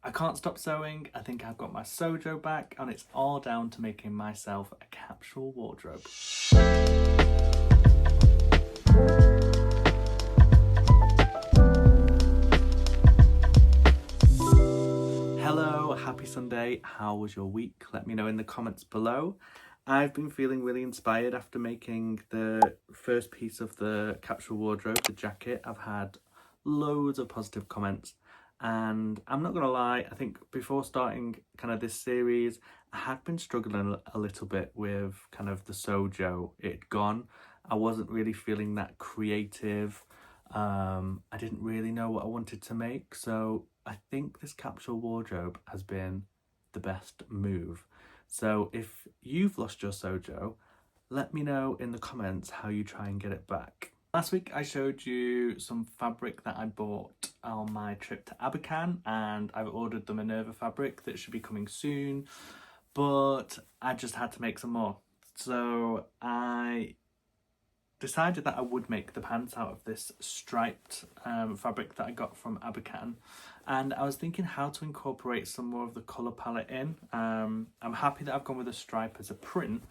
I can't stop sewing. I think I've got my sojo back, and it's all down to making myself a capsule wardrobe. Hello, happy Sunday. How was your week? Let me know in the comments below. I've been feeling really inspired after making the first piece of the capsule wardrobe, the jacket. I've had loads of positive comments, and I'm not gonna lie, I think before starting kind of this series, I had been struggling a little bit with kind of the sojo. It'd gone. I wasn't really feeling that creative. I didn't really know what I wanted to make, so I think this capsule wardrobe has been the best move. So if you've lost your sojo, let me know in the comments how you try and get it back. Last week I showed you some fabric that I bought on my trip to Abercan, and I've ordered the Minerva fabric that should be coming soon, but I just had to make some more. So I decided that I would make the pants out of this striped fabric that I got from Abercan, and I was thinking how to incorporate some more of the colour palette in. I'm happy that I've gone with a stripe as a print,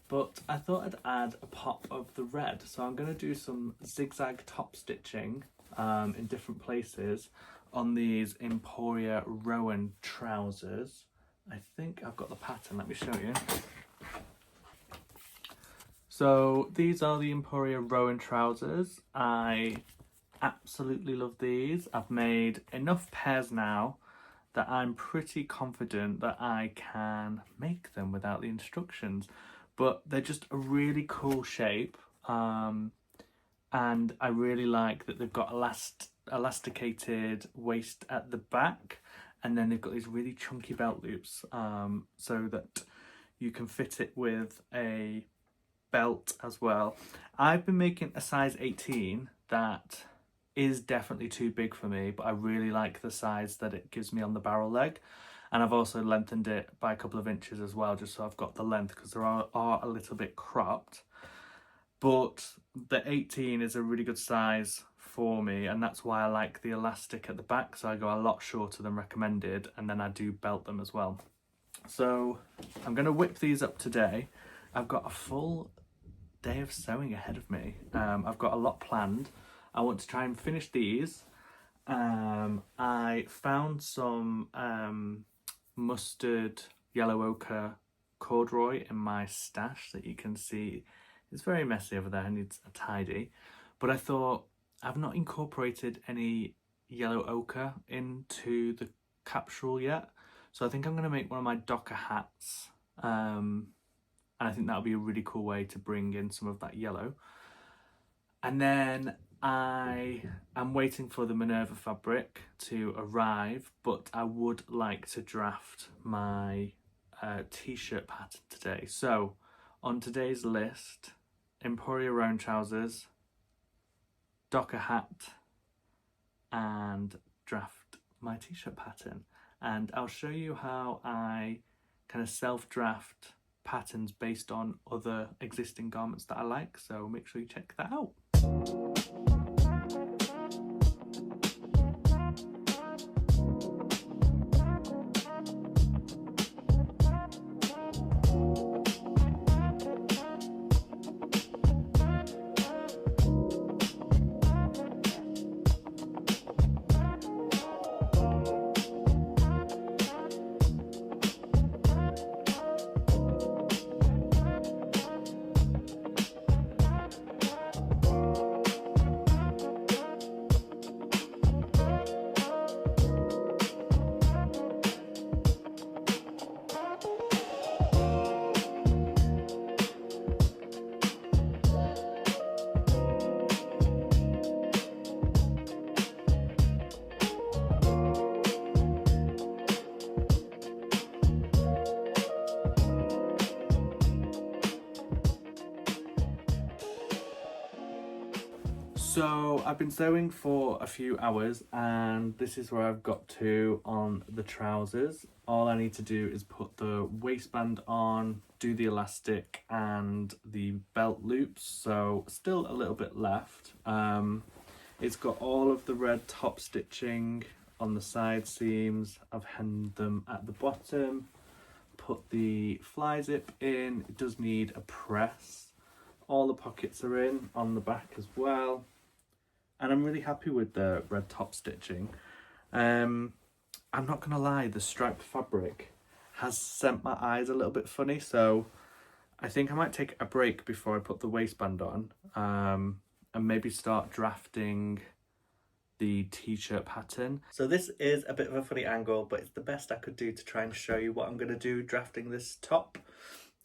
but I thought I'd add a pop of the red, so I'm going to do some zigzag top stitching in different places on these Emporia Roan trousers. I think I've got the pattern, let me show you. So these are the Emporia Roan trousers. I absolutely love these. I've made enough pairs now that I'm pretty confident that I can make them without the instructions, but they're just a really cool shape, and I really like that they've got elasticated waist at the back, and then they've got these really chunky belt loops, so that you can fit it with a belt as well. I've been making a size 18 that is definitely too big for me, but I really like the size that it gives me on the barrel leg, and I've also lengthened it by a couple of inches as well, just so I've got the length, because they are a little bit cropped. But the 18 is a really good size for me, and that's why I like the elastic at the back, so I go a lot shorter than recommended, and then I do belt them as well. So I'm going to whip these up today. I've got a full day of sewing ahead of me. I've got a lot planned. I want to try and finish these. I found some mustard yellow ochre corduroy in my stash that you can see. It's very messy over there and needs a tidy, but I thought I've not incorporated any yellow ochre into the capsule yet, so I think I'm going to make one of my docker hats, and I think that'll be a really cool way to bring in some of that yellow. And then I am waiting for the Minerva fabric to arrive, but I would like to draft my t-shirt pattern today. So on today's list, Emporia Roan trousers, docker hat, and draft my t-shirt pattern. And I'll show you how I kind of self-draft patterns based on other existing garments that I like, so make sure you check that out. So I've been sewing for a few hours, and this is where I've got to on the trousers. All I need to do is put the waistband on, do the elastic and the belt loops, so still a little bit left. It's got all of the red top stitching on the side seams, I've hemmed them at the bottom, put the fly zip in. It does need a press. All the pockets are in on the back as well, and I'm really happy with the red top stitching. I'm not gonna lie, the striped fabric has sent my eyes a little bit funny, so I think I might take a break before I put the waistband on, and maybe start drafting the t-shirt pattern. So this is a bit of a funny angle, but it's the best I could do to try and show you what I'm going to do drafting this top.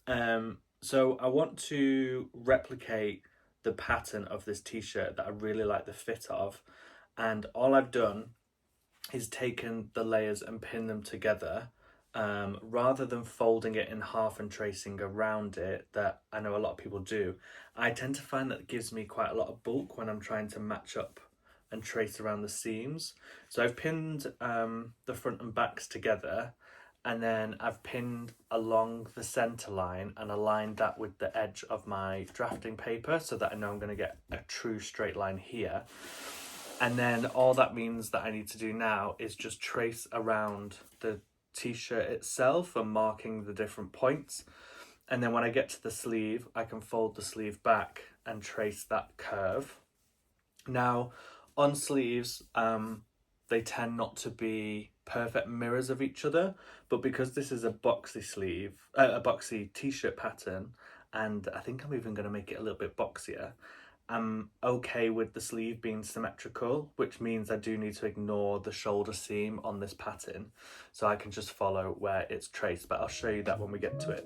So I want to replicate the pattern of this t-shirt that I really like the fit of, and all I've done is taken the layers and pinned them together, rather than folding it in half and tracing around it that I know a lot of people do. I tend to find that it gives me quite a lot of bulk when I'm trying to match up and trace around the seams. So I've pinned the front and backs together, and then I've pinned along the center line and aligned that with the edge of my drafting paper so that I know I'm going to get a true straight line here. And then all that means that I need to do now is just trace around the t-shirt itself and marking the different points. And then when I get to the sleeve, I can fold the sleeve back and trace that curve. Now, on sleeves, they tend not to be perfect mirrors of each other, but because this is a boxy sleeve, a boxy t-shirt pattern, and I think I'm even going to make it a little bit boxier, I'm okay with the sleeve being symmetrical, which means I do need to ignore the shoulder seam on this pattern, so I can just follow where it's traced, but I'll show you that when we get to it.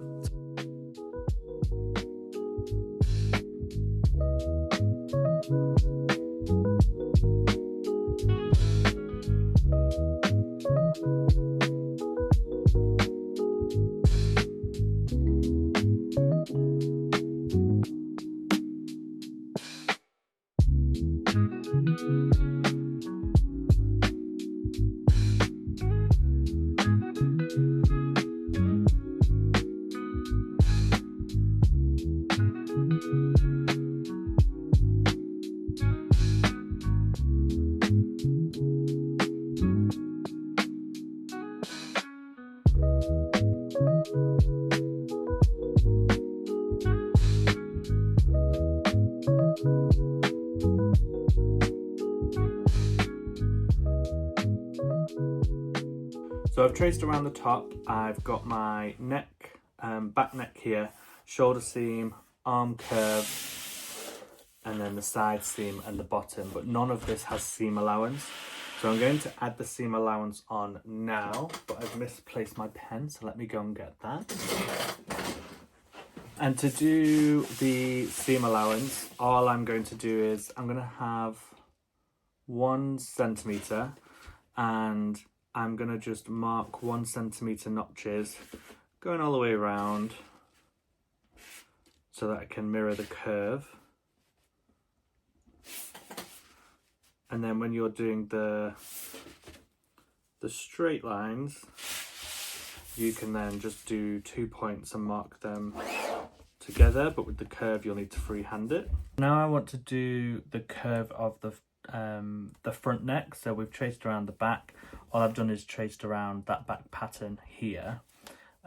So I've traced around the top. I've got my neck, back neck here, shoulder seam, arm curve, and then the side seam and the bottom, but none of this has seam allowance. So I'm going to add the seam allowance on now, but I've misplaced my pen, so let me go and get that. And to do the seam allowance, all I'm going to do is I'm going to have 1 centimetre, and I'm going to just mark 1 centimetre notches going all the way around so that I can mirror the curve. And then when you're doing the straight lines, you can then just do 2 points and mark them together, but with the curve you'll need to freehand it. Now I want to do the curve of the front neck. So we've traced around the back. All I've done is traced around that back pattern here,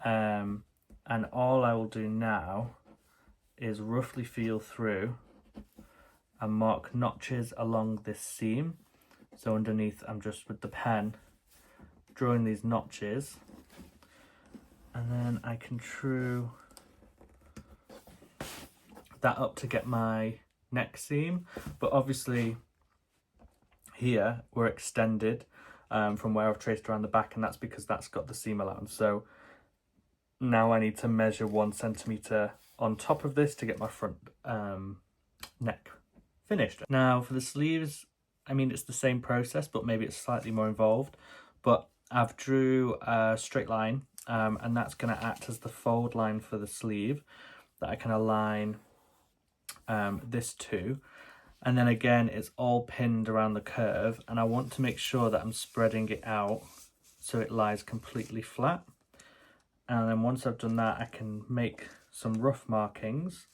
and all I will do now is roughly feel through and mark notches along this seam. So underneath I'm just with the pen drawing these notches, and then I can true that up to get my neck seam. But obviously here we're extended from where I've traced around the back, and that's because that's got the seam allowance. So now I need to measure 1 centimetre on top of this to get my front neck finished. Now for the sleeves, I mean, it's the same process, but maybe it's slightly more involved. But I've drew a straight line, and that's going to act as the fold line for the sleeve that I can align this to. And then again, it's all pinned around the curve, and I want to make sure that I'm spreading it out so it lies completely flat. And then once I've done that, I can make some rough markings,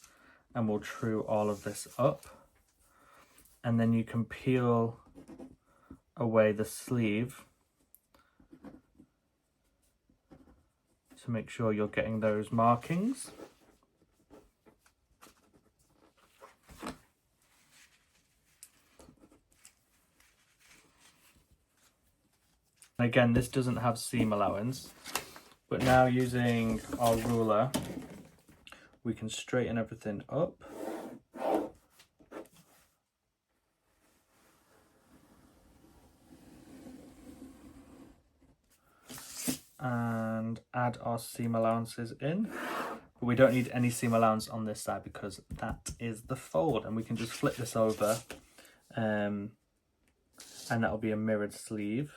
and we'll true all of this up. And then you can peel away the sleeve So make sure you're getting those markings. Again, this doesn't have seam allowance, but now using our ruler, we can straighten everything up. And add our seam allowances in. But we don't need any seam allowance on this side because that is the fold, and we can just flip this over and that'll be a mirrored sleeve.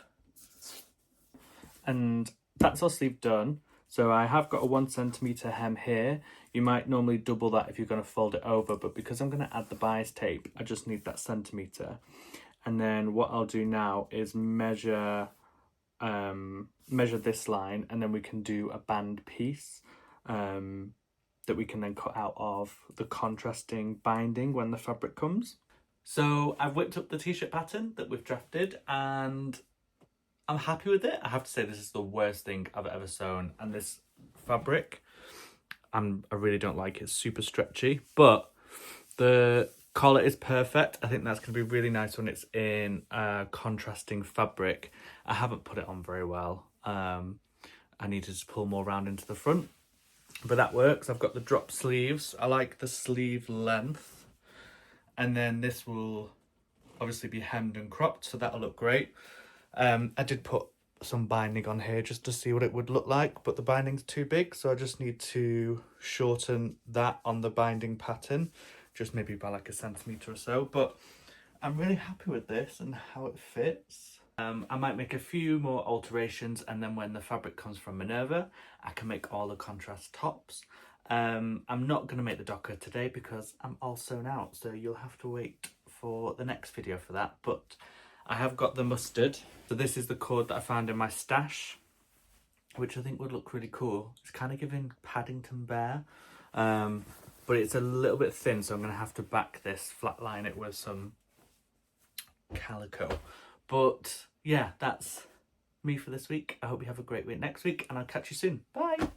And that's our sleeve done. So I have got a 1 centimeter hem here. You might normally double that if you're going to fold it over, but because I'm going to add the bias tape, I just need that centimeter. And then what I'll do now is measure this line, and then we can do a band piece that we can then cut out of the contrasting binding when the fabric comes. So I've whipped up the t-shirt pattern that we've drafted, and I'm happy with it. I have to say this is the worst thing I've ever sewn, and this fabric, I really don't like it. It's super stretchy, but the collar is perfect. I think that's going to be really nice when it's in contrasting fabric. I haven't put it on very well. I needed to pull more round into the front, but that works. I've got the drop sleeves. I like the sleeve length, and then this will obviously be hemmed and cropped, so that'll look great. I did put some binding on here just to see what it would look like, but the binding's too big, so I just need to shorten that on the binding pattern, just maybe by like 1 centimeter or so. But I'm really happy with this and how it fits. I might make a few more alterations, and then when the fabric comes from Minerva, I can make all the contrast tops. I'm not going to make the docker today because I'm all sewn out, so you'll have to wait for the next video for that. But I have got the mustard. So this is the cord that I found in my stash, which I think would look really cool. It's kind of giving Paddington Bear, but it's a little bit thin, so I'm going to have to back this, flatline it with some calico. But yeah, that's me for this week. I hope you have a great week next week, and I'll catch you soon. Bye!